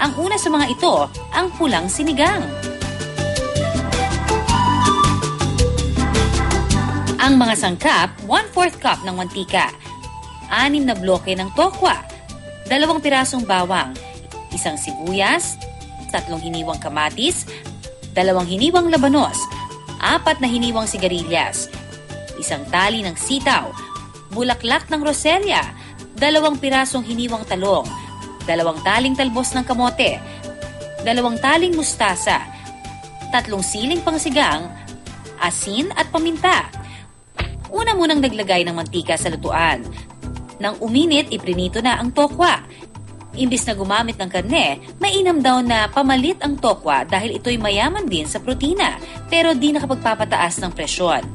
Ang una sa mga ito, ang pulang sinigang. Ang mga sangkap, 1/4 cup ng mantika, 6 na bloke ng tokwa, 2 pirasong bawang, 1 sibuyas, 3 hiniwang kamatis, 2 hiniwang labanos, 4 na hiniwang sigarilyas, 1 tali ng sitaw, bulaklak ng roselya, 2 pirasong hiniwang talong, 2 taling talbos ng kamote, 2 taling mustasa, 3 siling pangsigang, asin at paminta. Una munang naglagay ng mantika sa lutuan. Nang uminit, iprinito na ang tokwa. Imbis na gumamit ng karne, mainam daw na pamalit ang tokwa dahil ito'y mayaman din sa protina, pero di nakapagpapataas ng presyon.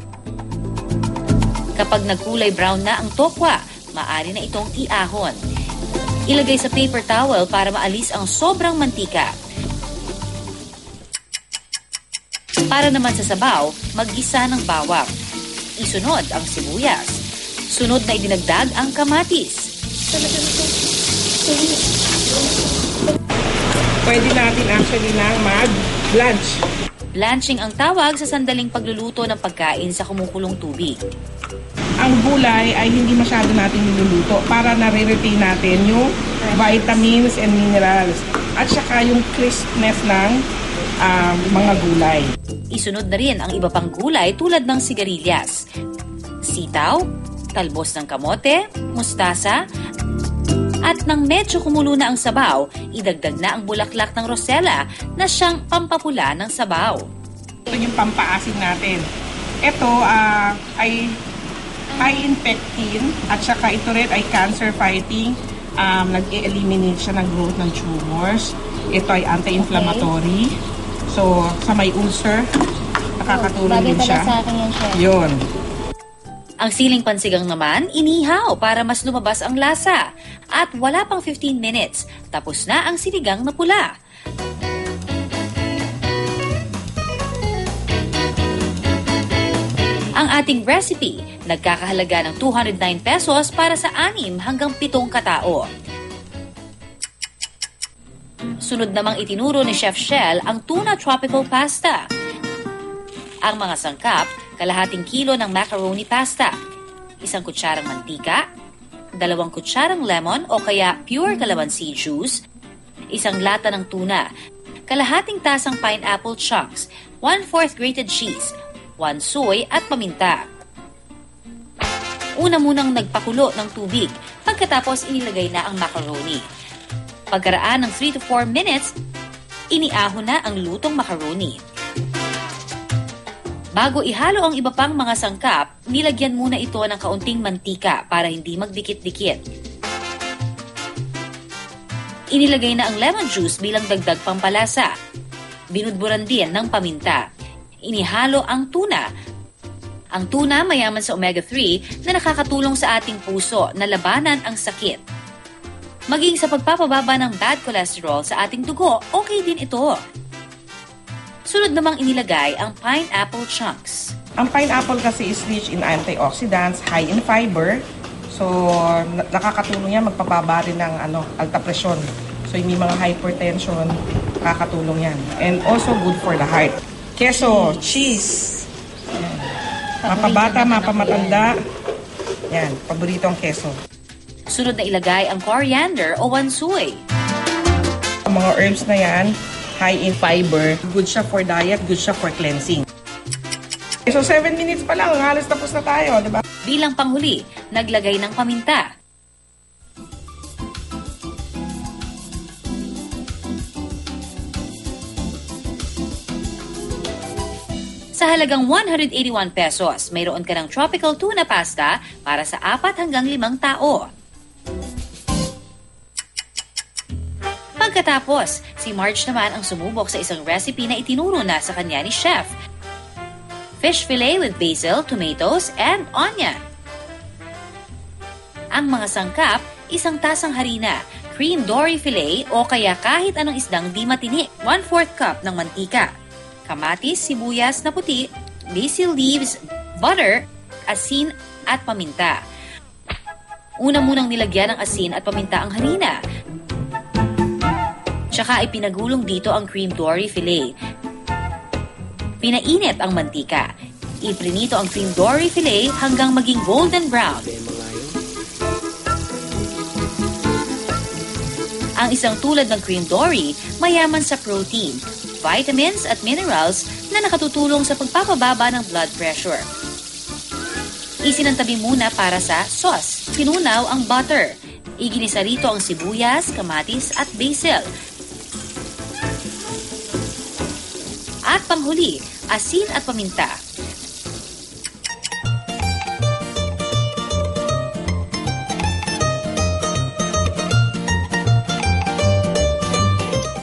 Kapag nagkulay brown na ang tokwa, maaari na itong iahon. Ilagay sa paper towel para maalis ang sobrang mantika. Para naman sa sabaw, mag-gisa ng bawang. Isunod ang sibuyas. Sunod na idinagdag ang kamatis. Pwede natin actually nang mag-blanch. Blanching ang tawag sa sandaling pagluluto ng pagkain sa kumukulong tubig. Ang gulay ay hindi masyado natin niluluto para nare-retain natin yung vitamins and minerals at saka yung crispness ng mga gulay. Isunod na rin ang iba pang gulay tulad ng sigarilyas, sitaw, talbos ng kamote, mustasa, at nang medyo kumulo na ang sabaw, idagdag na ang bulaklak ng rosella na siyang pampapula ng sabaw. Ito yung pampaasin natin. Ito ay high in pectin at saka ito rin ay cancer fighting. Nag-eliminate siya ng growth ng tumors. Ito ay anti-inflammatory. So, sa may ulcer, nakakatulong din siya. Sa akin yan, Chef. Yun. Ang siling pansigang naman, inihaw para mas lumabas ang lasa. At wala pang 15 minutes, tapos na ang sinigang na pula. Ang ating recipe, nagkakahalaga ng 209 pesos para sa 6 hanggang 7 katao. Sunod namang itinuro ni Chef Shell ang tuna tropical pasta. Ang mga sangkap, kalahating kilo ng macaroni pasta, 1 kutsarang mantika, 2 kutsarang lemon o kaya pure calamansi juice, 1 lata ng tuna, kalahating tasang pineapple chunks, 1/4 grated cheese, 1 soy at paminta. Una munang nagpakulo ng tubig, pagkatapos inilagay na ang macaroni. Pagkaraan ng 3 to 4 minutes, iniahon na ang lutong macaroni. Bago ihalo ang iba pang mga sangkap, nilagyan muna ito ng kaunting mantika para hindi magdikit-dikit. Inilagay na ang lemon juice bilang dagdag pampalasa. Binudburan din ng paminta. Inihalo ang tuna. Ang tuna mayaman sa omega-3 na nakakatulong sa ating puso na labanan ang sakit. Maging sa pagpapababa ng bad cholesterol sa ating dugo, okay din ito. Sunod namang inilagay ang pineapple chunks. Ang pineapple kasi is rich in antioxidants, high in fiber. So, nakakatulong yan, magpababa rin ng alta presyon. So, yung may mga hypertension, nakakatulong yan. And also good for the heart. Queso, cheese. Yan. Mapabata, mapamatanda. Yan, paborito ang queso. Sunod na ilagay ang coriander o wansoy. Ang mga herbs na yan, high in fiber. Good siya for diet, good siya for cleansing. So 7 minutes pa lang, halos tapos na tayo, di ba? Bilang panghuli, naglagay ng paminta. Sa halagang 181 pesos, mayroon ka ng tropical tuna pasta para sa 4 hanggang 5 tao. Pagkatapos, si Marge naman ang sumubok sa isang recipe na itinuro na sa kanya ni Chef. Fish fillet with basil, tomatoes, and onion. Ang mga sangkap, 1 tasang harina, cream dory fillet o kaya kahit anong isdang di matinik, 1/4 cup ng mantika, kamatis, sibuyas na puti, basil leaves, butter, asin at paminta. Una munang nilagyan ng asin at paminta ang harina. Tsaka ipinagulong dito ang cream dory fillet. Pinainit ang mantika. Iprinito ang cream dory fillet hanggang maging golden brown. Ang isang tulad ng cream dory, mayaman sa protein, vitamins at minerals na nakatutulong sa pagpapababa ng blood pressure. Isinantabi muna para sa sauce. Pinunaw ang butter. Iginisa rito ang sibuyas, kamatis at basil. At panghuli, asin at paminta.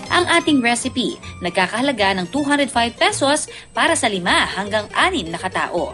Ang ating recipe, nagkakahalaga ng 205 pesos para sa 5 hanggang 6 na katao.